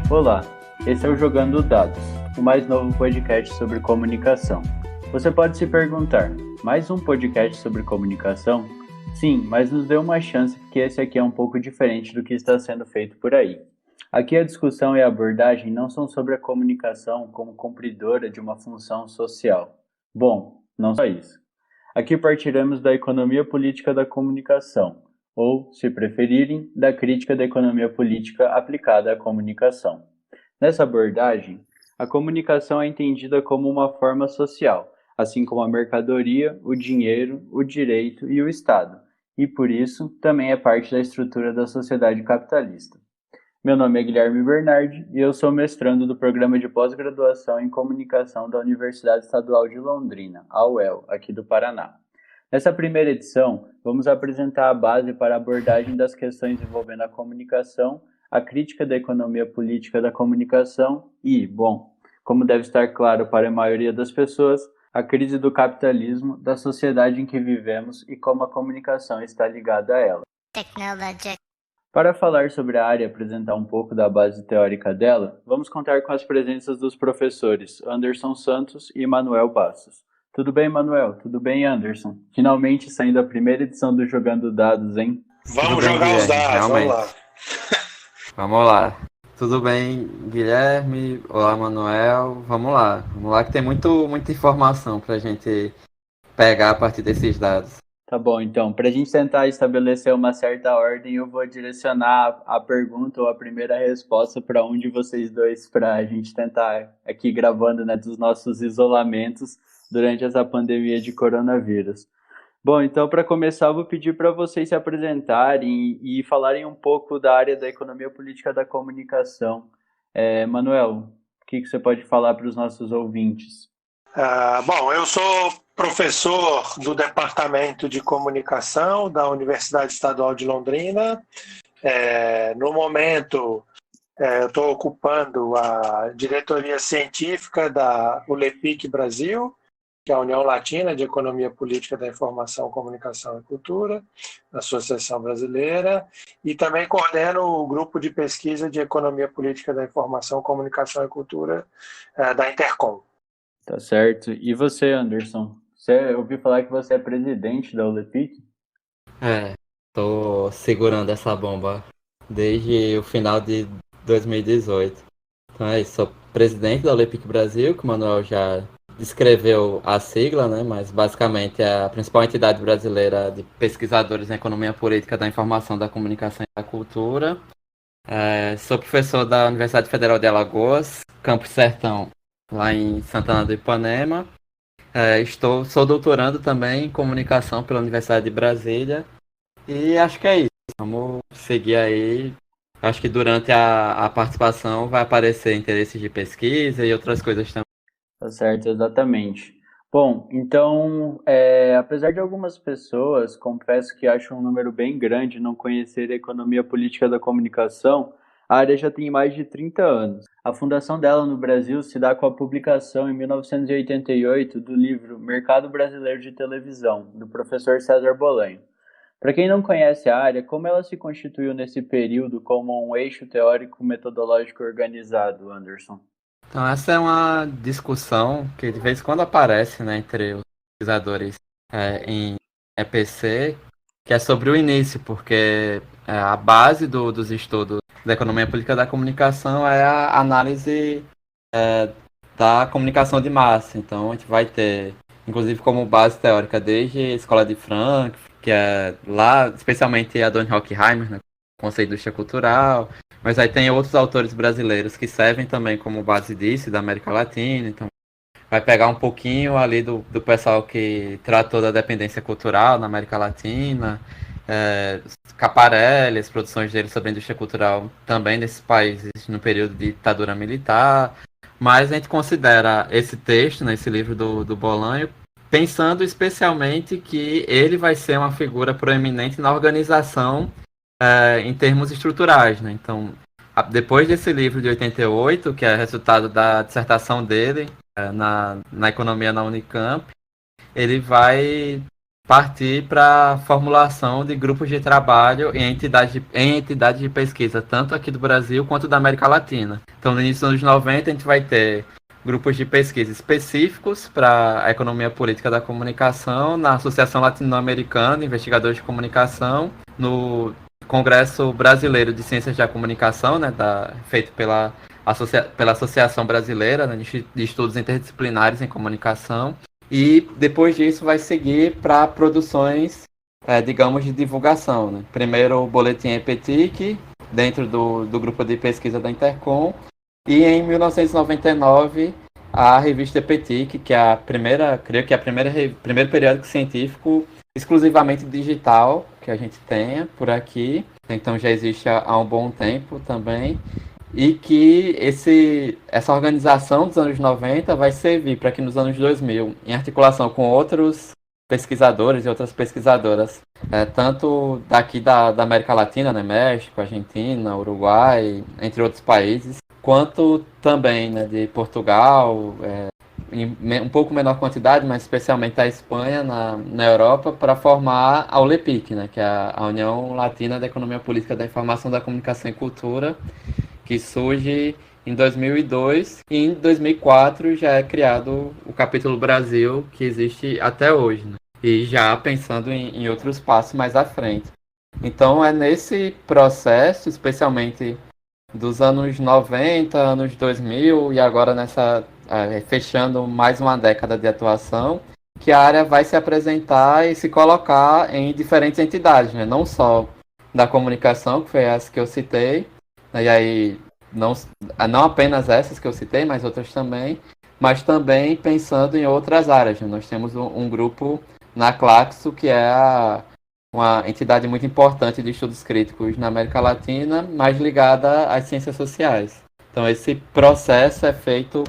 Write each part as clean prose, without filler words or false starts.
Olá, esse é o Jogando Dados, o mais novo podcast sobre comunicação. Você pode se perguntar, mais um podcast sobre comunicação? Sim, mas nos dê uma chance porque esse aqui é um pouco diferente do que está sendo feito por aí. Aqui a discussão e a abordagem não são sobre a comunicação como cumpridora de uma função social. Bom, não só isso. Aqui partiremos da economia política da comunicação, ou, se preferirem, da crítica da economia política aplicada à comunicação. Nessa abordagem, a comunicação é entendida como uma forma social, assim como a mercadoria, o dinheiro, o direito e o Estado, e por isso também é parte da estrutura da sociedade capitalista. Meu nome é Guilherme Bernardi e eu sou mestrando do Programa de Pós-Graduação em Comunicação da Universidade Estadual de Londrina, a UEL, aqui do Paraná. Nessa primeira edição, vamos apresentar a base para a abordagem das questões envolvendo a comunicação, a crítica da economia política da comunicação e, bom, como deve estar claro para a maioria das pessoas, a crise do capitalismo, da sociedade em que vivemos e como a comunicação está ligada a ela. Para falar sobre a área e apresentar um pouco da base teórica dela, vamos contar com as presenças dos professores Anderson Santos e Manuel Bastos. Tudo bem, Manuel? Tudo bem, Anderson? Finalmente saindo a primeira edição do Jogando Dados, hein? Vamos jogar os dados, realmente. vamos lá. Vamos lá. Tudo bem, Guilherme? Olá, Manuel. Vamos lá que tem muita informação pra gente pegar a partir desses dados. Tá bom, então, para a gente tentar estabelecer uma certa ordem, eu vou direcionar a pergunta ou a primeira resposta para um de vocês dois, para a gente tentar aqui gravando, né, dos nossos isolamentos durante essa pandemia de coronavírus. Bom, então, para começar, eu vou pedir para vocês se apresentarem e falarem um pouco da área da economia política da comunicação. Manuel, o que você pode falar para os nossos ouvintes? Bom, eu sou professor do Departamento de Comunicação da Universidade Estadual de Londrina. No momento, eu estou ocupando a diretoria científica da ULEPIC Brasil, que é a União Latina de Economia Política da Informação, Comunicação e Cultura, da Associação Brasileira, e também coordeno o grupo de pesquisa de Economia Política da Informação, Comunicação e Cultura da Intercom. Tá certo. E você, Anderson? Eu ouvi falar que você é presidente da ULEPIC? Tô segurando essa bomba desde o final de 2018. Então é isso, sou presidente da ULEPIC Brasil, que o Manuel já descreveu a sigla, né? Mas basicamente é a principal entidade brasileira de pesquisadores em economia política da informação, da comunicação e da cultura. Sou professor da Universidade Federal de Alagoas, Campus Sertão, lá em Santana do Ipanema. Sou doutorando também em comunicação pela Universidade de Brasília. E acho que é isso. Vamos seguir aí. Acho que durante a participação vai aparecer interesses de pesquisa e outras coisas também. Tá certo, exatamente. Bom, então, apesar de algumas pessoas, confesso que acham um número bem grande não conhecer a economia política da comunicação, a área já tem mais de 30 anos. A fundação dela no Brasil se dá com a publicação em 1988 do livro Mercado Brasileiro de Televisão, do professor César Bolanho. Para quem não conhece a área, como ela se constituiu nesse período como um eixo teórico metodológico organizado, Anderson? Então essa é uma discussão que de vez em quando aparece, né, entre os pesquisadores em EPC, que é sobre o início, porque a base dos estudos da economia política da comunicação é a análise da comunicação de massa. Então a gente vai ter, inclusive como base teórica, desde a Escola de Frankfurt, que é lá, especialmente a Adorno Horkheimer, né, conceito de indústria cultural, mas aí tem outros autores brasileiros que servem também como base disso, da América Latina. Então vai pegar um pouquinho ali do pessoal que tratou da dependência cultural na América Latina, Caparelli, as produções dele sobre a indústria cultural também nesses países no período de ditadura militar. Mas a gente considera esse texto, né, esse livro do Bolanho, pensando especialmente que ele vai ser uma figura proeminente na organização em termos estruturais, né? Então, depois desse livro de 88, que é resultado da dissertação dele na economia na Unicamp, ele vai partir para a formulação de grupos de trabalho em entidades de pesquisa, tanto aqui do Brasil quanto da América Latina. Então, no início dos anos 90, a gente vai ter grupos de pesquisa específicos para a economia política da comunicação, na Associação Latino-Americana de Investigadores de Comunicação, no Congresso Brasileiro de Ciências da Comunicação, né, feito pela Associação Brasileira, né, de Estudos Interdisciplinares em Comunicação. E depois disso vai seguir para produções, digamos, de divulgação. Né? Primeiro o Boletim EPTIC, dentro do grupo de pesquisa da Intercom, e em 1999 a revista EPTIC, que é a primeira, creio que é primeiro periódico científico exclusivamente digital que a gente tenha por aqui. Então já existe há um bom tempo também. E que essa organização dos anos 90 vai servir para que nos anos 2000, em articulação com outros pesquisadores e outras pesquisadoras, tanto daqui da América Latina, né, México, Argentina, Uruguai, entre outros países, quanto também, né, de Portugal, em um pouco menor quantidade, mas especialmente a Espanha, na Europa, para formar a ULEPIC, né, que é a União Latina da Economia Política da Informação, da Comunicação e Cultura, que surge em 2002 e em 2004 já é criado o capítulo Brasil, que existe até hoje, né? E já pensando em outros passos mais à frente. Então é nesse processo, especialmente dos anos 90, anos 2000 e agora fechando mais uma década de atuação, que a área vai se apresentar e se colocar em diferentes entidades, né? Não só da comunicação, que foi essa que eu citei, e aí, não apenas essas que eu citei, mas outras também, mas também pensando em outras áreas. Né? Nós temos um grupo na Claxo, que é uma entidade muito importante de estudos críticos na América Latina, mais ligada às ciências sociais. Então, esse processo é feito,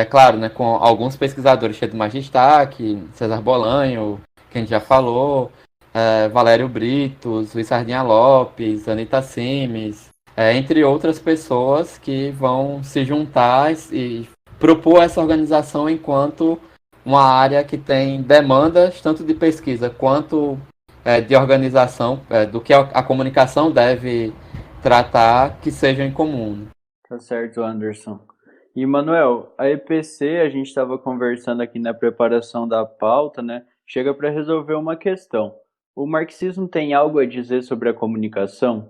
claro, né, com alguns pesquisadores cheios de mais destaque, César Bolanho, que a gente já falou, Valério Britos, Luiz Sardinha Lopes, Anita Simes, entre outras pessoas que vão se juntar e propor essa organização enquanto uma área que tem demandas tanto de pesquisa quanto de organização, do que a comunicação deve tratar, que sejam em comum. Tá certo, Anderson. E, Manuel, a EPC, a gente estava conversando aqui na preparação da pauta, né? Chega para resolver uma questão. O marxismo tem algo a dizer sobre a comunicação?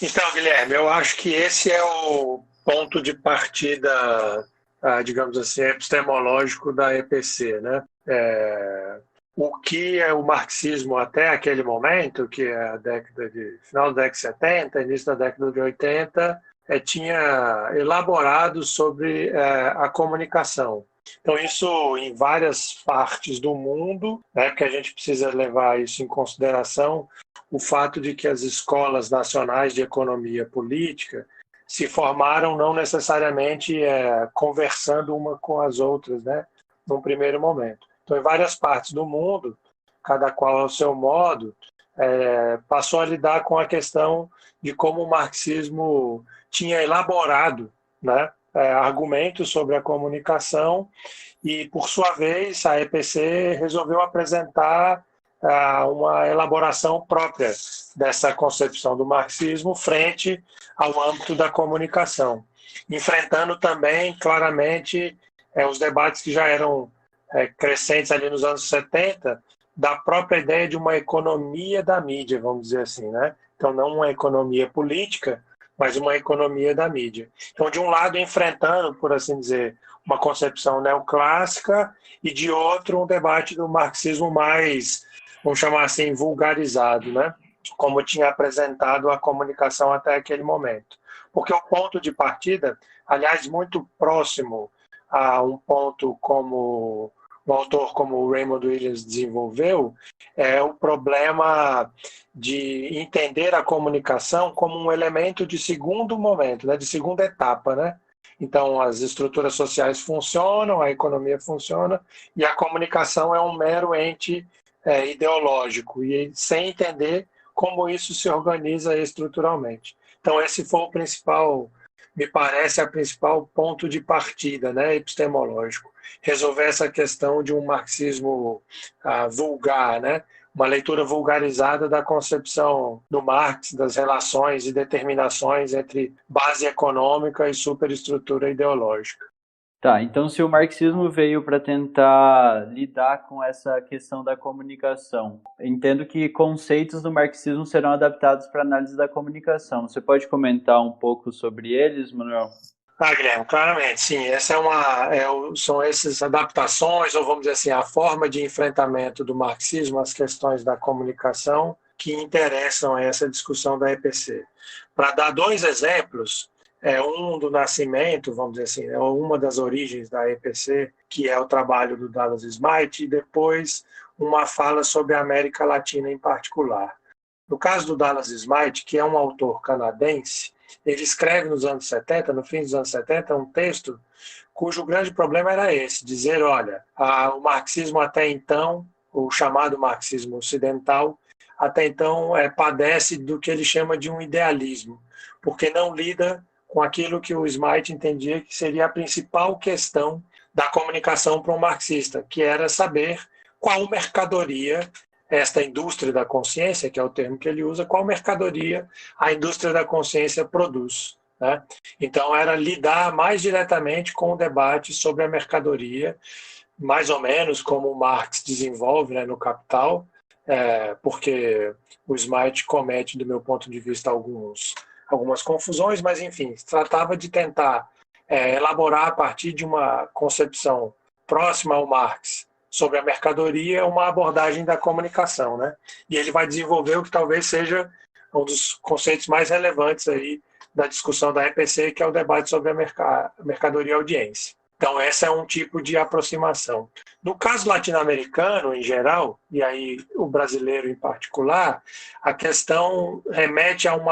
Então, Guilherme, eu acho que esse é o ponto de partida, digamos assim, epistemológico da EPC, né? O que é o marxismo até aquele momento, que é final da década de 70, início da década de 80, tinha elaborado sobre a comunicação. Então, isso em várias partes do mundo, né, porque a gente precisa levar isso em consideração, o fato de que as escolas nacionais de economia política se formaram não necessariamente conversando uma com as outras, né, num primeiro momento. Então, em várias partes do mundo, cada qual ao seu modo, passou a lidar com a questão de como o marxismo tinha elaborado, né, argumentos sobre a comunicação e, por sua vez, a EPC resolveu apresentar uma elaboração própria dessa concepção do marxismo frente ao âmbito da comunicação, enfrentando também claramente os debates que já eram crescentes ali nos anos 70, da própria ideia de uma economia da mídia, vamos dizer assim, né? Então, não uma economia política, mas uma economia da mídia. Então, de um lado, enfrentando, por assim dizer, uma concepção neoclássica e, de outro, um debate do marxismo mais, vamos chamar assim, vulgarizado, né? Como tinha apresentado a comunicação até aquele momento. Porque o ponto de partida, aliás, muito próximo a um ponto como um autor como o Raymond Williams desenvolveu, é o problema de entender a comunicação como um elemento de segundo momento, né, de segunda etapa, né? Então, as estruturas sociais funcionam, a economia funciona, e a comunicação é um mero ente ideológico, e sem entender como isso se organiza estruturalmente. Então, esse foi o principal, me parece, a principal ponto de partida, né, epistemológico. Resolver essa questão de um marxismo vulgar, né, uma leitura vulgarizada da concepção do Marx, das relações e determinações entre base econômica e superestrutura ideológica. Tá, então se o marxismo veio para tentar lidar com essa questão da comunicação, entendo que conceitos do marxismo serão adaptados para análise da comunicação. Você pode comentar um pouco sobre eles, Manuel? Guilherme, claramente, sim. Essa são essas adaptações, ou vamos dizer assim, a forma de enfrentamento do marxismo às questões da comunicação que interessam a essa discussão da EPC. Para dar dois exemplos, um do nascimento, vamos dizer assim, uma das origens da EPC, que é o trabalho do Dallas Smith, e depois uma fala sobre a América Latina em particular. No caso do Dallas Smith, que é um autor canadense, ele escreve nos anos 70, no fim dos anos 70, um texto cujo grande problema era esse, dizer, olha, o marxismo até então, o chamado marxismo ocidental, até então padece do que ele chama de um idealismo, porque não lida com aquilo que o Smith entendia que seria a principal questão da comunicação para um marxista, que era saber qual mercadoria esta indústria da consciência, que é o termo que ele usa, qual mercadoria a indústria da consciência produz, né? Então, era lidar mais diretamente com o debate sobre a mercadoria, mais ou menos como o Marx desenvolve, né, no Capital, porque o Smith comete, do meu ponto de vista, algumas confusões, mas, enfim, tratava de tentar elaborar a partir de uma concepção próxima ao Marx sobre a mercadoria, uma abordagem da comunicação, né? E ele vai desenvolver o que talvez seja um dos conceitos mais relevantes aí da discussão da EPC, que é o debate sobre a mercadoria e audiência. Então, esse é um tipo de aproximação. No caso latino-americano, em geral, e aí o brasileiro em particular, a questão remete a um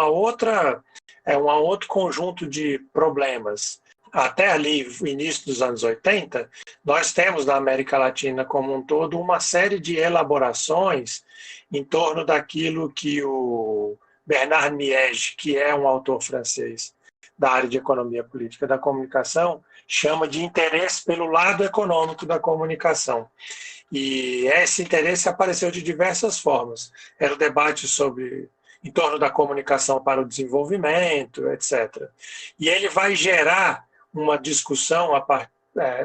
outro conjunto de problemas. Até ali, o início dos anos 80, nós temos na América Latina como um todo uma série de elaborações em torno daquilo que o Bernard Miege, que é um autor francês da área de economia política da comunicação, chama de interesse pelo lado econômico da comunicação. E esse interesse apareceu de diversas formas. Era o debate em torno da comunicação para o desenvolvimento, etc. E ele vai gerar uma discussão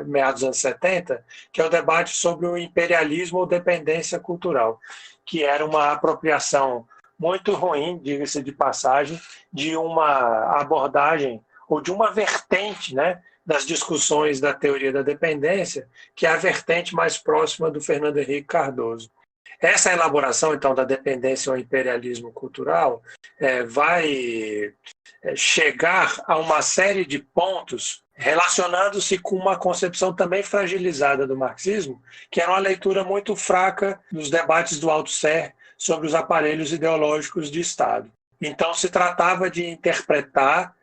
meados dos anos 70, que é o debate sobre o imperialismo ou dependência cultural, que era uma apropriação muito ruim, diga-se de passagem, de uma abordagem ou de uma vertente, né, das discussões da teoria da dependência, que é a vertente mais próxima do Fernando Henrique Cardoso. Essa elaboração, então, da dependência ou imperialismo cultural vai chegar a uma série de pontos relacionando-se com uma concepção também fragilizada do marxismo, que era uma leitura muito fraca dos debates do Althusser sobre os aparelhos ideológicos de Estado. Então, se tratava de interpretar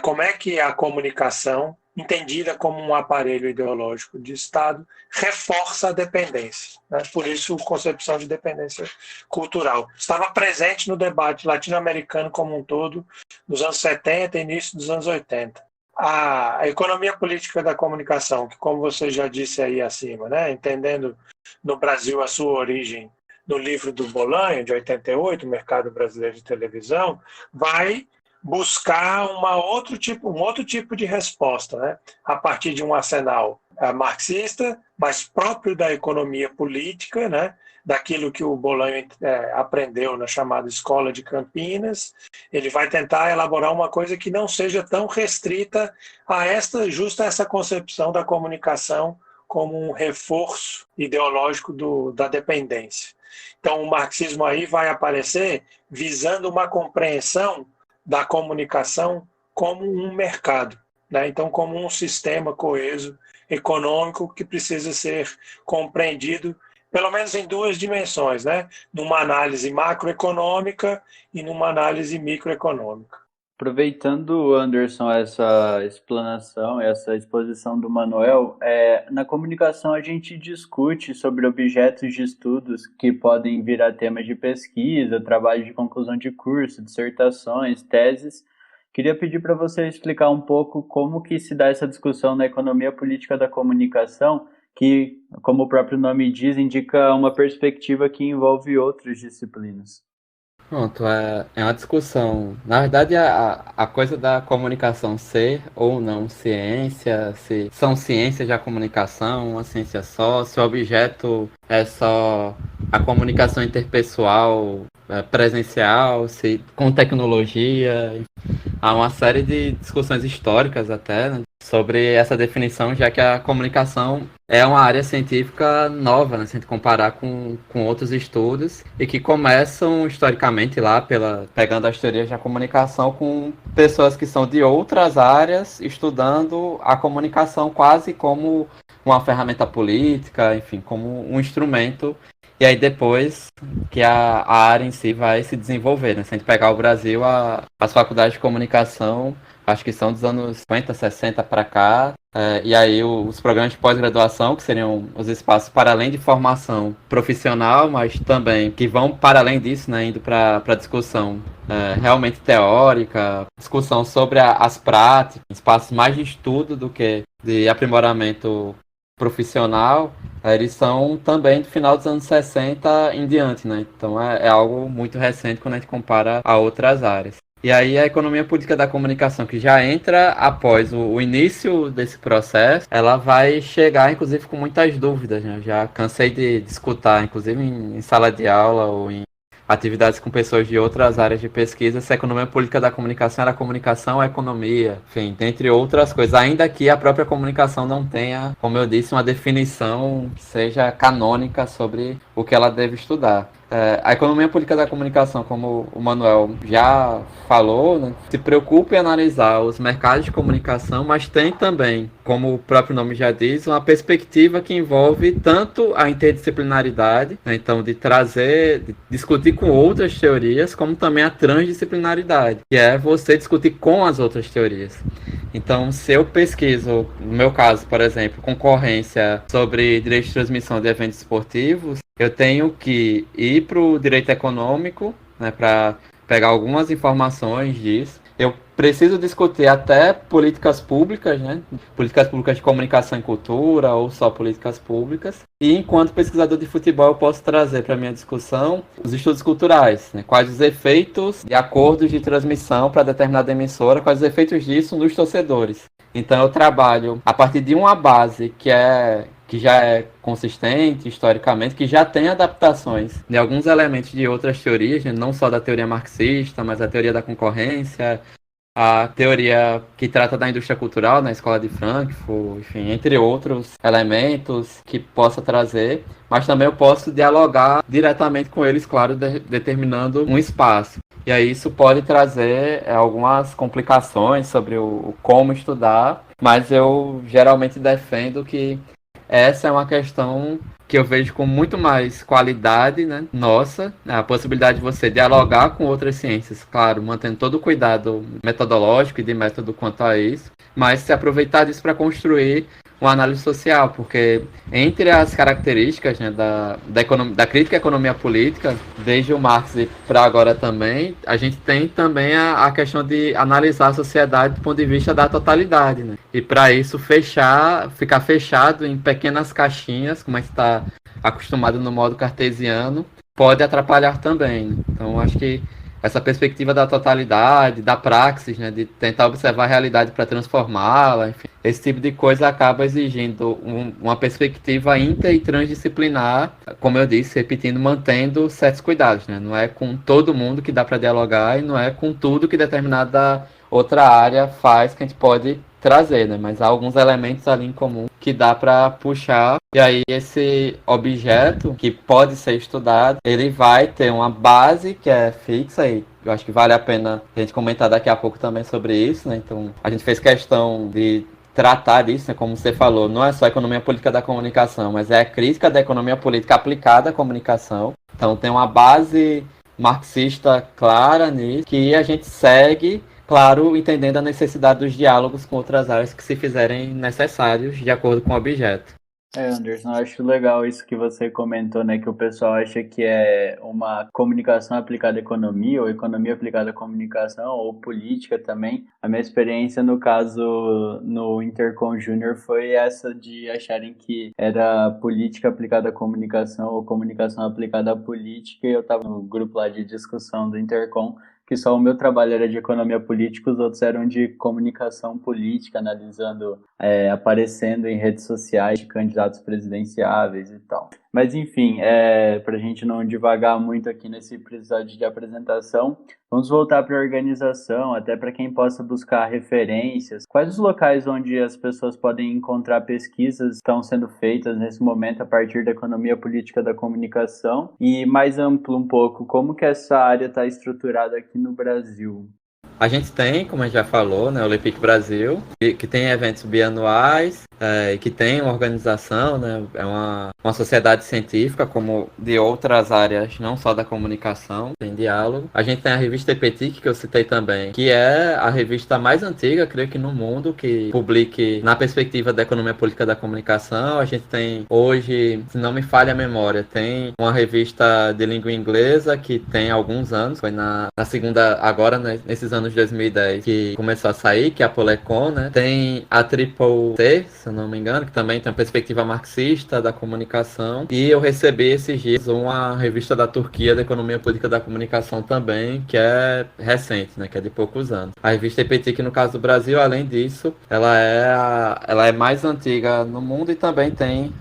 como é que a comunicação, entendida como um aparelho ideológico de Estado, reforça a dependência, né? Por isso, a concepção de dependência cultural. Estava presente no debate latino-americano como um todo, nos anos 70 e início dos anos 80. A economia política da comunicação, que, como você já disse aí acima, né, entendendo no Brasil a sua origem no livro do Bolanho, de 88, Mercado Brasileiro de Televisão, vai buscar um outro tipo de resposta, né? A partir de um arsenal marxista, mas próprio da economia política, né? Daquilo que o Bolanho aprendeu na chamada Escola de Campinas. Ele vai tentar elaborar uma coisa que não seja tão restrita a essa concepção da comunicação como um reforço ideológico da dependência. Então, o marxismo aí vai aparecer visando uma compreensão da comunicação como um mercado, né? Então, como um sistema coeso econômico que precisa ser compreendido pelo menos em duas dimensões, né? Numa análise macroeconômica e numa análise microeconômica. Aproveitando, Anderson, essa explanação, essa exposição do Manuel, na comunicação a gente discute sobre objetos de estudos que podem virar temas de pesquisa, trabalho de conclusão de curso, dissertações, teses. Queria pedir para você explicar um pouco como que se dá essa discussão na economia política da comunicação, que, como o próprio nome diz, indica uma perspectiva que envolve outras disciplinas. Pronto, é uma discussão. Na verdade, a coisa da comunicação ser ou não ciência, se são ciências da comunicação, uma ciência só, se o objeto é só a comunicação interpessoal, presencial, se com tecnologia. Há uma série de discussões históricas até, né, sobre essa definição, já que a comunicação é uma área científica nova, né, se a gente comparar com outros estudos, e que começam historicamente lá, pegando as teorias da comunicação, com pessoas que são de outras áreas estudando a comunicação quase como uma ferramenta política, enfim, como um instrumento. E aí depois que a área em si vai se desenvolver, né? Se a gente pegar o Brasil, as faculdades de comunicação, acho que são dos anos 50, 60 para cá, e aí os programas de pós-graduação, que seriam os espaços para além de formação profissional, mas também que vão para além disso, né? Indo para discussão realmente teórica, discussão sobre as práticas, espaços mais de estudo do que de aprimoramento profissional, eles são também do final dos anos 60 em diante, né? Então é algo muito recente quando a gente compara a outras áreas. E aí a economia política da comunicação, que já entra após o início desse processo, ela vai chegar, inclusive, com muitas dúvidas, né? Eu já cansei de escutar, inclusive em sala de aula ou em atividades com pessoas de outras áreas de pesquisa, se a economia política da comunicação era comunicação ou economia, enfim, dentre outras coisas. Ainda que a própria comunicação não tenha, como eu disse, uma definição que seja canônica sobre o que ela deve estudar. A economia política da comunicação, como o Manuel já falou, né, se preocupa em analisar os mercados de comunicação, mas tem também, como o próprio nome já diz, uma perspectiva que envolve tanto a interdisciplinaridade, né, então de discutir com outras teorias, como também a transdisciplinaridade, que é você discutir com as outras teorias. Então, se eu pesquiso, no meu caso, por exemplo, concorrência sobre direito de transmissão de eventos esportivos, eu tenho que ir para o direito econômico, né, para pegar algumas informações disso. Eu preciso discutir até políticas públicas, né? Políticas públicas de comunicação e cultura, ou só políticas públicas. E enquanto pesquisador de futebol, eu posso trazer para a minha discussão os estudos culturais, né? Quais os efeitos de acordos de transmissão para determinada emissora, quais os efeitos disso nos torcedores. Então eu trabalho a partir de uma base que já é consistente historicamente, que já tem adaptações de alguns elementos de outras teorias, né? Não só da teoria marxista, mas a teoria da concorrência, a teoria que trata da indústria cultural na Escola de Frankfurt, enfim, entre outros elementos que possa trazer, mas também eu posso dialogar diretamente com eles, claro, determinando um espaço. E aí isso pode trazer algumas complicações sobre o como estudar, mas eu geralmente defendo que essa é uma questão que eu vejo com muito mais qualidade, né? Nossa, a possibilidade de você dialogar com outras ciências, claro, mantendo todo o cuidado metodológico e de método quanto a isso, mas se aproveitar disso para construir uma análise social, porque entre as características, né, da crítica à economia política, desde o Marx e para agora também, a gente tem também a questão de analisar a sociedade do ponto de vista da totalidade, né? E para isso ficar fechado em pequenas caixinhas, como a gente está acostumado no modo cartesiano, pode atrapalhar também, né? Então acho que essa perspectiva da totalidade, da praxis, né, de tentar observar a realidade para transformá-la, enfim, esse tipo de coisa acaba exigindo uma perspectiva inter e transdisciplinar, como eu disse, repetindo, mantendo certos cuidados, né? Não é com todo mundo que dá para dialogar e não é com tudo que determinada outra área faz que a gente pode trazer, né? Mas há alguns elementos ali em comum que dá para puxar, e aí esse objeto que pode ser estudado, ele vai ter uma base que é fixa, e eu acho que vale a pena a gente comentar daqui a pouco também sobre isso, né? Então a gente fez questão de tratar disso, né? Como você falou, não é só a economia política da comunicação, mas é a crítica da economia política aplicada à comunicação. Então tem uma base marxista clara nisso, que a gente segue claro, entendendo a necessidade dos diálogos com outras áreas que se fizerem necessários de acordo com o objeto. Anderson, eu acho legal isso que você comentou, né? Que o pessoal acha que é uma comunicação aplicada à economia, ou economia aplicada à comunicação, ou política também. A minha experiência, no caso, no Intercom Júnior, foi essa de acharem que era política aplicada à comunicação, ou comunicação aplicada à política, e eu estava no grupo lá de discussão do Intercom, que só o meu trabalho era de economia política, os outros eram de comunicação política, analisando, aparecendo em redes sociais de candidatos presidenciáveis e tal. Mas enfim, para a gente não divagar muito aqui nesse episódio de apresentação, vamos voltar para a organização, até para quem possa buscar referências. Quais os locais onde as pessoas podem encontrar pesquisas que estão sendo feitas nesse momento a partir da economia política da comunicação? E mais amplo um pouco, como que essa área está estruturada aqui no Brasil? A gente tem, como a gente já falou, né, o Olympique Brasil, que tem eventos bianuais, que tem uma organização, né, é uma sociedade científica, como de outras áreas, não só da comunicação, tem diálogo. A gente tem a revista EPETIC, que eu citei também, que é a revista mais antiga, creio que no mundo, que publique na perspectiva da economia política da comunicação. A gente tem hoje, se não me falha a memória, tem uma revista de língua inglesa que tem alguns anos, foi na segunda, agora, né, nesses anos de 2010, que começou a sair, que é a Polecon, né? Tem a Triple T, se eu não me engano, que também tem uma perspectiva marxista da comunicação. E eu recebi esses dias uma revista da Turquia da economia política da comunicação também, que é recente, né? Que é de poucos anos. A revista EPETIC, no caso do Brasil, além disso, ela é mais antiga no mundo e também tem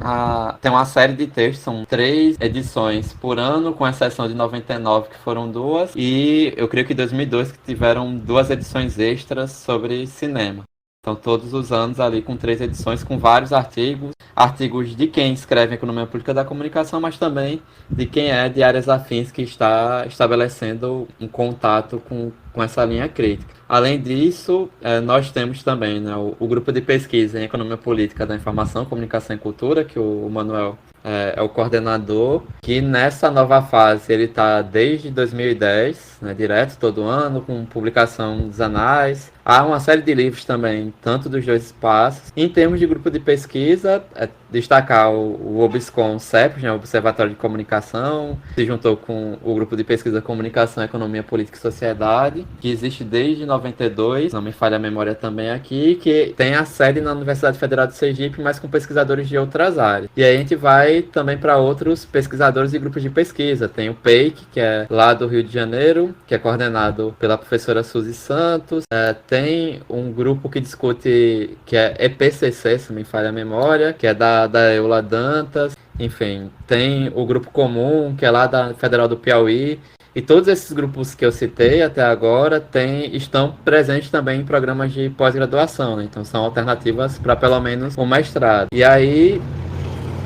uma série de textos, são 3 edições por ano, com exceção de 99, que foram 2, e eu creio que 2002 que tiveram 2 edições extras sobre cinema. Então, todos os anos ali com 3 edições, com vários artigos de quem escreve economia política da comunicação, mas também de quem é de áreas afins que está estabelecendo um contato com essa linha crítica. Além disso, nós temos também, né, o grupo de pesquisa em economia política da informação, comunicação e cultura, que o Manuel é o coordenador, que nessa nova fase ele está desde 2010, né, direto todo ano, com publicação dos anais. Há uma série de livros também, tanto dos 2 espaços. Em termos de grupo de pesquisa, destacar o OBSCOM-CEPOS, né, o Observatório de Comunicação, se juntou com o grupo de pesquisa Comunicação, Economia, Política e Sociedade, que existe desde 92, não me falha a memória também aqui, que tem a sede na Universidade Federal de Sergipe, mas com pesquisadores de outras áreas. E aí a gente vai também para outros pesquisadores e grupos de pesquisa. Tem o PEIC, que é lá do Rio de Janeiro, que é coordenado pela professora Suzy Santos. Tem um grupo que discute, que é EPCC, se me falha a memória, que é da Eula Dantas. Enfim, tem o grupo comum, que é lá da Federal do Piauí. E todos esses grupos que eu citei até agora estão presentes também em programas de pós-graduação, né? Então são alternativas para pelo menos um mestrado. E aí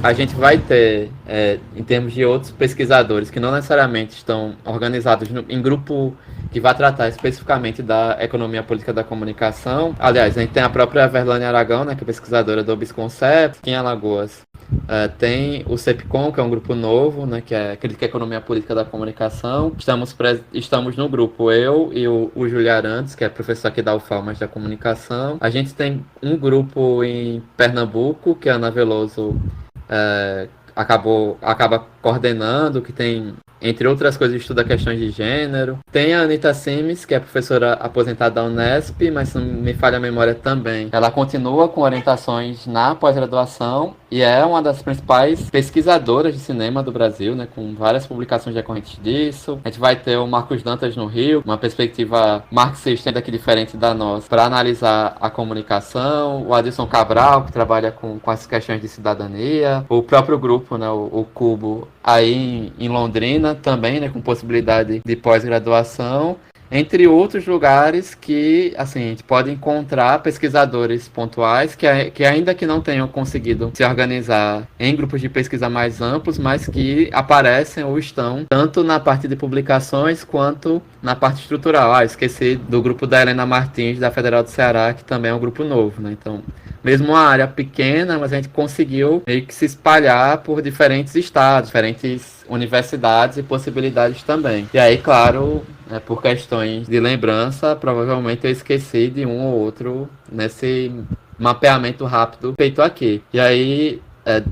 a gente vai ter, em termos de outros pesquisadores que não necessariamente estão organizados em grupo que vai tratar especificamente da economia política da comunicação. Aliás, a gente tem a própria Verlane Aragão, né, que é pesquisadora do OBSCOM-CEP, aqui em Alagoas. Tem o CEPCOM, que é um grupo novo, né, que é Crítica à Economia Política da Comunicação. Estamos no grupo, eu e o Júlio Arantes, que é professor aqui da UFAL, da comunicação. A gente tem um grupo em Pernambuco, que a Ana Veloso acaba coordenando, que tem, entre outras coisas, estuda questões de gênero. Tem a Anitta Simes, que é professora aposentada da Unesp, mas se não me falha a memória também. Ela continua com orientações na pós-graduação e é uma das principais pesquisadoras de cinema do Brasil, né, com várias publicações decorrentes disso. A gente vai ter o Marcos Dantas no Rio, uma perspectiva marxista ainda que diferente da nossa, para analisar a comunicação. O Adilson Cabral, que trabalha com as questões de cidadania. O próprio grupo, né, o Cubo, aí em Londrina também, né, com possibilidade de pós-graduação. Entre outros lugares que, assim, a gente pode encontrar pesquisadores pontuais que ainda que não tenham conseguido se organizar em grupos de pesquisa mais amplos, mas que aparecem ou estão tanto na parte de publicações quanto na parte estrutural. Esqueci do grupo da Helena Martins, da Federal do Ceará, que também é um grupo novo, né? Então, mesmo uma área pequena, mas a gente conseguiu meio que se espalhar por diferentes estados, diferentes universidades e possibilidades também. E aí, claro, por questões de lembrança, provavelmente eu esqueci de um ou outro nesse mapeamento rápido feito aqui. E aí,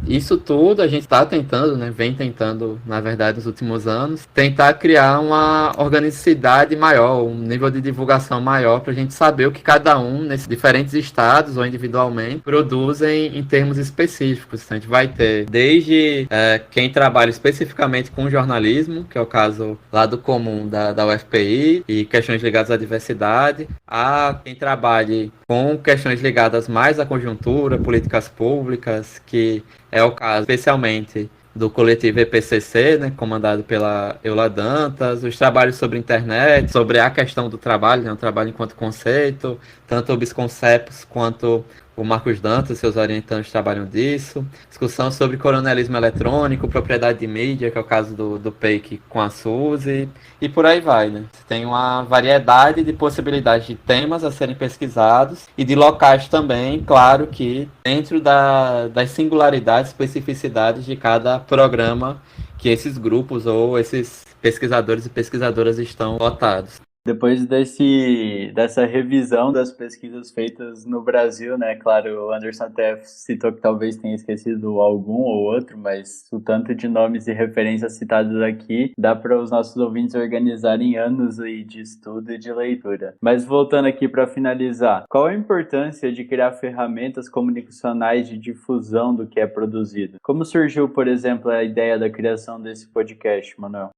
isso tudo a gente está tentando, né, vem tentando, na verdade, nos últimos anos, tentar criar uma organicidade maior, um nível de divulgação maior, para a gente saber o que cada um, nesses diferentes estados ou individualmente, produzem em termos específicos. Então, a gente vai ter desde quem trabalha especificamente com jornalismo, que é o caso lá do comum da UFPI, e questões ligadas à diversidade, a quem trabalhe com questões ligadas mais à conjuntura, políticas públicas, que é o caso especialmente do coletivo EPCC, né, comandado pela Eula Dantas, os trabalhos sobre internet, sobre a questão do trabalho, né, o trabalho enquanto conceito, tanto o Bisconcepts quanto o Marcos Dantas, seus orientantes trabalham disso. Discussão sobre coronelismo eletrônico, propriedade de mídia, que é o caso do PEIC com a Suzy, e por aí vai, né? Tem uma variedade de possibilidades de temas a serem pesquisados e de locais também, claro que dentro das singularidades, especificidades de cada programa que esses grupos ou esses pesquisadores e pesquisadoras estão lotados. Depois dessa revisão das pesquisas feitas no Brasil, né? Claro, o Anderson até citou que talvez tenha esquecido algum ou outro, mas o tanto de nomes e referências citados aqui dá para os nossos ouvintes organizarem anos aí de estudo e de leitura. Mas voltando aqui para finalizar, qual a importância de criar ferramentas comunicacionais de difusão do que é produzido? Como surgiu, por exemplo, a ideia da criação desse podcast, Manuel?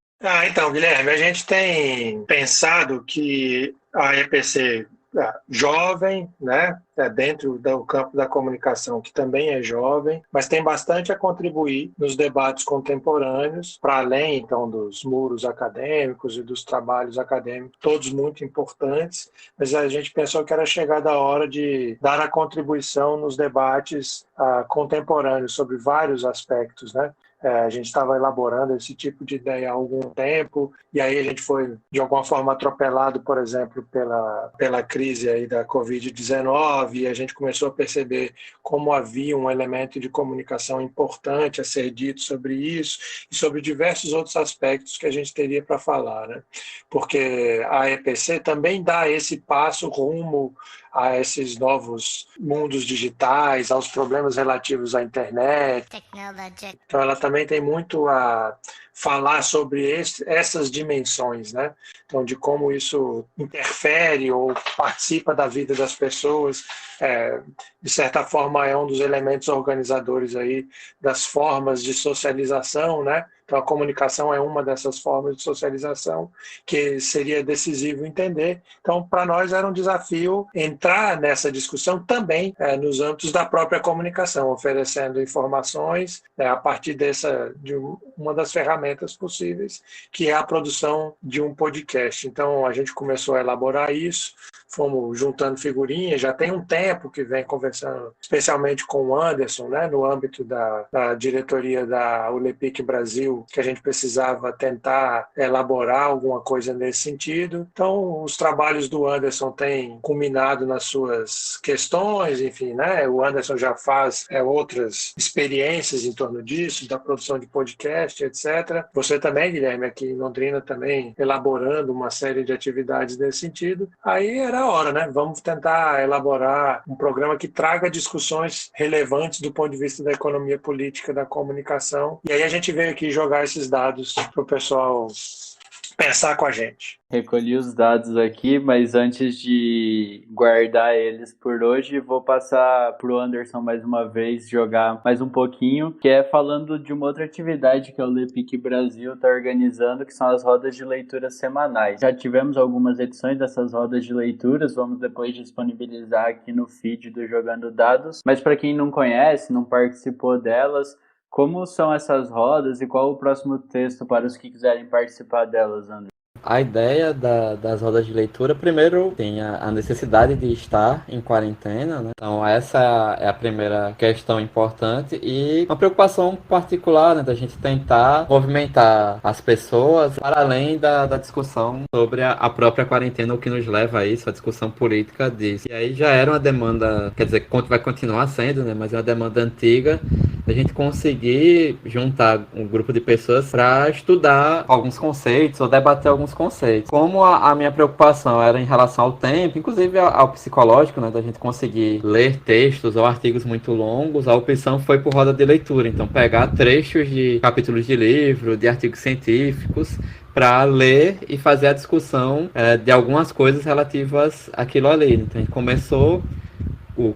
Então, Guilherme, a gente tem pensado que a EPC jovem, né, dentro do campo da comunicação, que também é jovem, mas tem bastante a contribuir nos debates contemporâneos, para além, então, dos muros acadêmicos e dos trabalhos acadêmicos, todos muito importantes, mas a gente pensou que era chegada a hora de dar a contribuição nos debates contemporâneos sobre vários aspectos, né? A gente estava elaborando esse tipo de ideia há algum tempo, e aí a gente foi, de alguma forma, atropelado, por exemplo, pela crise aí da Covid-19, e a gente começou a perceber como havia um elemento de comunicação importante a ser dito sobre isso, e sobre diversos outros aspectos que a gente teria para falar, né? Porque a EPC também dá esse passo rumo a esses novos mundos digitais, aos problemas relativos à internet. Então, ela também tem muito a falar sobre essas dimensões, né? Então, de como isso interfere ou participa da vida das pessoas, de certa forma é um dos elementos organizadores aí das formas de socialização, né? Então, a comunicação é uma dessas formas de socialização que seria decisivo entender. Então, para nós era um desafio entrar nessa discussão também nos âmbitos da própria comunicação, oferecendo informações a partir de uma das ferramentas possíveis, que é a produção de um podcast. Então, a gente começou a elaborar isso, fomos juntando figurinhas, já tem um tempo que vem conversando, especialmente com o Anderson, né, no âmbito da diretoria da ULEPIC Brasil, que a gente precisava tentar elaborar alguma coisa nesse sentido. Então, os trabalhos do Anderson têm culminado nas suas questões, enfim, né, o Anderson já faz outras experiências em torno disso, da produção de podcast, etc. Você também, Guilherme, aqui em Londrina também elaborando uma série de atividades nesse sentido. Aí era a hora, né? Vamos tentar elaborar um programa que traga discussões relevantes do ponto de vista da economia política, da comunicação. E aí a gente veio aqui jogar esses dados para o pessoal pensar com a gente. Recolhi os dados aqui, mas antes de guardar eles por hoje, vou passar para o Anderson mais uma vez, jogar mais um pouquinho, que é falando de uma outra atividade que a ULEPIC Brasil está organizando, que são as rodas de leitura semanais. Já tivemos algumas edições dessas rodas de leituras, vamos depois disponibilizar aqui no feed do Jogando Dados, mas para quem não conhece, não participou delas, como são essas rodas e qual o próximo texto para os que quiserem participar delas, André? A ideia das rodas de leitura, primeiro, tem a necessidade de estar em quarentena, né? Então, essa é a primeira questão importante e uma preocupação particular, né, da gente tentar movimentar as pessoas para além da discussão sobre a própria quarentena, o que nos leva a isso, a discussão política disso. E aí já era uma demanda, quer dizer, vai continuar sendo, né, mas é uma demanda antiga, a gente conseguir juntar um grupo de pessoas para estudar alguns conceitos ou debater alguns alguns conceitos. Como a minha preocupação era em relação ao tempo, inclusive ao psicológico, né, da gente conseguir ler textos ou artigos muito longos, a opção foi por roda de leitura. Então, pegar trechos de capítulos de livro, de artigos científicos, para ler e fazer a discussão de algumas coisas relativas àquilo ali. Então, a gente começou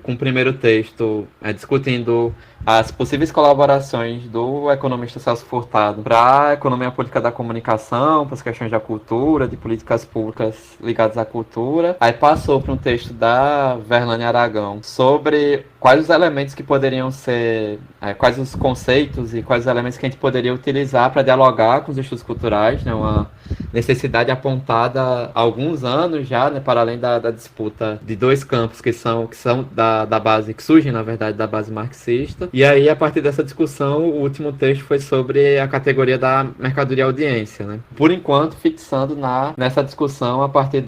com o primeiro texto discutindo as possíveis colaborações do economista Celso Furtado para a economia política da comunicação, para as questões da cultura, de políticas públicas ligadas à cultura. Aí passou para um texto da Verlane Aragão sobre quais os elementos que poderiam ser, quais os conceitos e quais os elementos que a gente poderia utilizar para dialogar com os estudos culturais, né? Uma necessidade apontada há alguns anos já, né? Para além da disputa de dois campos que são da base, que surgem, na verdade, da base marxista. E aí, a partir dessa discussão, o último texto foi sobre a categoria da mercadoria audiência, né? Por enquanto, fixando nessa discussão a partir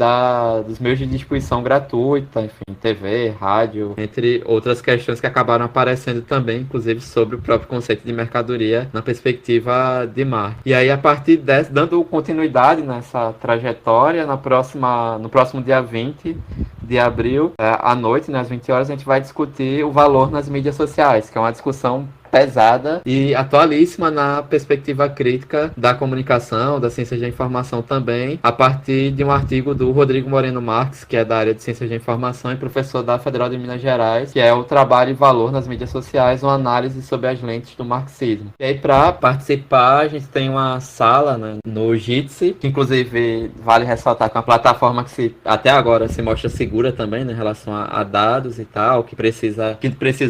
dos meios de distribuição gratuita, enfim, TV, rádio, entre outras questões que acabaram aparecendo também, inclusive sobre o próprio conceito de mercadoria na perspectiva de Marx. E aí, a partir dessa, dando continuidade nessa trajetória, no próximo dia 20 de abril, à noite, né, às 20 horas, a gente vai discutir o valor nas mídias sociais, que é uma discussão pesada e atualíssima na perspectiva crítica da comunicação, da ciência da informação também, a partir de um artigo do Rodrigo Moreno Marques, que é da área de ciências da informação e professor da Federal de Minas Gerais, que é o trabalho e valor nas mídias sociais, uma análise sobre as lentes do marxismo. E aí, para participar, a gente tem uma sala, né, no Jitsi, que inclusive vale ressaltar que é uma plataforma que até agora se mostra segura também, né, em relação a dados e tal, que precisa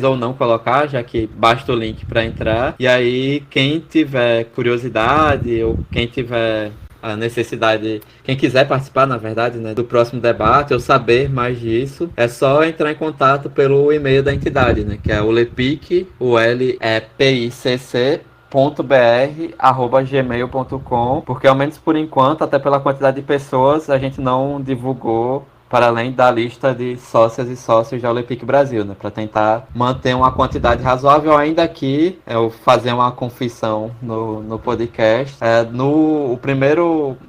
ou não colocar, já que basta o link para entrar. E aí, quem tiver curiosidade ou quem tiver a necessidade, quem quiser participar, na verdade, né, do próximo debate ou saber mais disso, é só entrar em contato pelo e-mail da entidade, né, que é o LEPIC, o LEPICC.br@gmail.com, porque ao menos por enquanto, até pela quantidade de pessoas, a gente não divulgou para além da lista de sócias e sócios da Olepic Brasil, né, para tentar manter uma quantidade razoável, ainda que eu fazer uma confissão no podcast.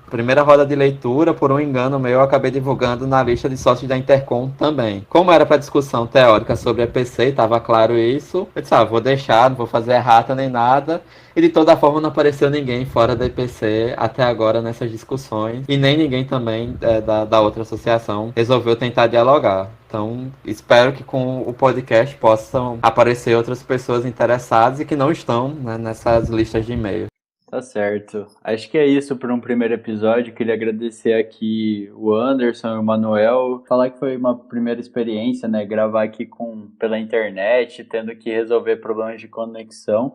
Primeira roda de leitura, por um engano meu, eu acabei divulgando na lista de sócios da Intercom também. Como era para discussão teórica sobre EPC, estava claro isso, eu disse, vou deixar, não vou fazer errata nem nada. E de toda forma não apareceu ninguém fora da EPC até agora nessas discussões. E nem ninguém também da outra associação resolveu tentar dialogar. Então, espero que com o podcast possam aparecer outras pessoas interessadas e que não estão, né, nessas listas de e-mail. Tá certo. Acho que é isso para um primeiro episódio. Queria agradecer aqui o Anderson e o Manuel. Falar que foi uma primeira experiência, né? Gravar aqui pela internet, tendo que resolver problemas de conexão.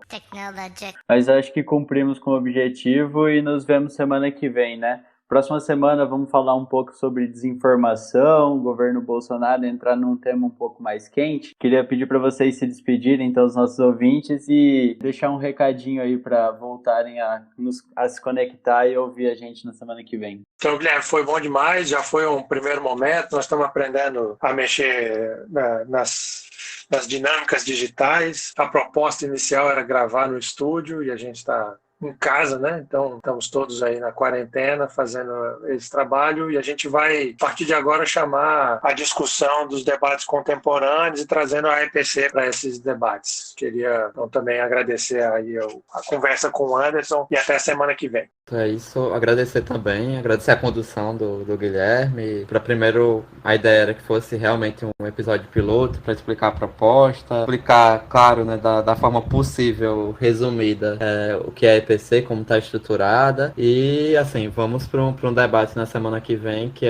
Mas acho que cumprimos com o objetivo e nos vemos semana que vem, né? Próxima semana vamos falar um pouco sobre desinformação, governo Bolsonaro, entrar num tema um pouco mais quente. Queria pedir para vocês se despedirem, então, os nossos ouvintes e deixar um recadinho aí para voltarem a se conectar e ouvir a gente na semana que vem. Então, Guilherme, foi bom demais, já foi um primeiro momento, nós estamos aprendendo a mexer nas dinâmicas digitais. A proposta inicial era gravar no estúdio e a gente está em casa, né? Então, estamos todos aí na quarentena fazendo esse trabalho e a gente vai, a partir de agora, chamar a discussão dos debates contemporâneos e trazendo a EPC para esses debates. Queria, então, também agradecer aí a conversa com o Anderson e até a semana que vem. É isso, agradecer a condução do Guilherme. Para primeiro, a ideia era que fosse realmente um episódio piloto para explicar a proposta, explicar, claro, né, da forma possível, resumida, o que é a EPC, como está estruturada. E, assim, vamos para um debate na semana que vem, que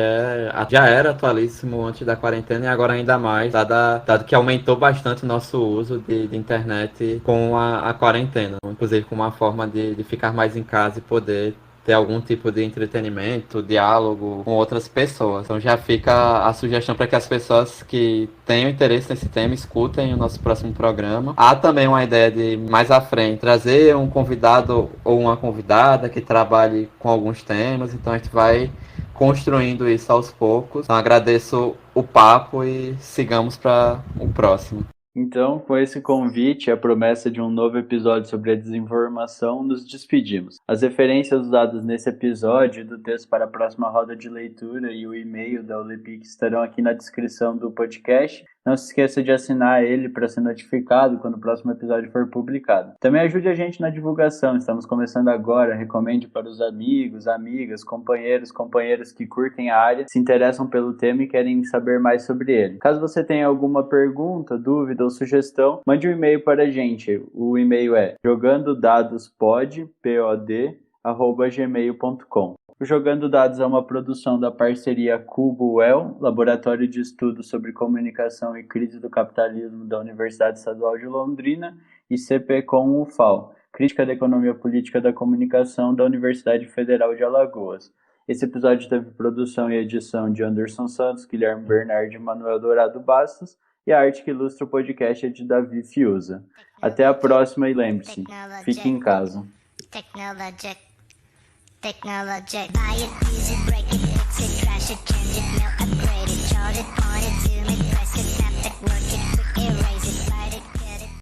já era atualíssimo antes da quarentena e agora ainda mais, dado que aumentou bastante o nosso uso de internet com a quarentena, inclusive com uma forma de ficar mais em casa e poder ter algum tipo de entretenimento, diálogo com outras pessoas. Então já fica a sugestão para que as pessoas que tenham interesse nesse tema escutem o nosso próximo programa. Há também uma ideia de, mais à frente, trazer um convidado ou uma convidada que trabalhe com alguns temas. Então a gente vai construindo isso aos poucos. Então agradeço o papo e sigamos para o próximo. Então, com esse convite e a promessa de um novo episódio sobre a desinformação, nos despedimos. As referências usadas nesse episódio, do texto para a próxima roda de leitura e o e-mail da Ulepic estarão aqui na descrição do podcast. Não se esqueça de assinar ele para ser notificado quando o próximo episódio for publicado. Também ajude a gente na divulgação, estamos começando agora, recomende para os amigos, amigas, companheiras que curtem a área, se interessam pelo tema e querem saber mais sobre ele. Caso você tenha alguma pergunta, dúvida ou sugestão, mande um e-mail para a gente. O e-mail é jogandodadоспod@gmail.com. O Jogando Dados é uma produção da parceria Cubo-UEL, Laboratório de Estudos sobre Comunicação e Crise do Capitalismo da Universidade Estadual de Londrina, e CPCom-UFAL, Crítica da Economia Política da Comunicação da Universidade Federal de Alagoas. Esse episódio teve produção e edição de Anderson Santos, Guilherme Bernardi e Manuel Dourado Bastos, e a arte que ilustra o podcast é de Davi Fiuza. Até a próxima e lembre-se, fique em casa. Technologic, buy it, use it, break it, fix it, crash it, change it, melt, upgrade it, chart it, point it to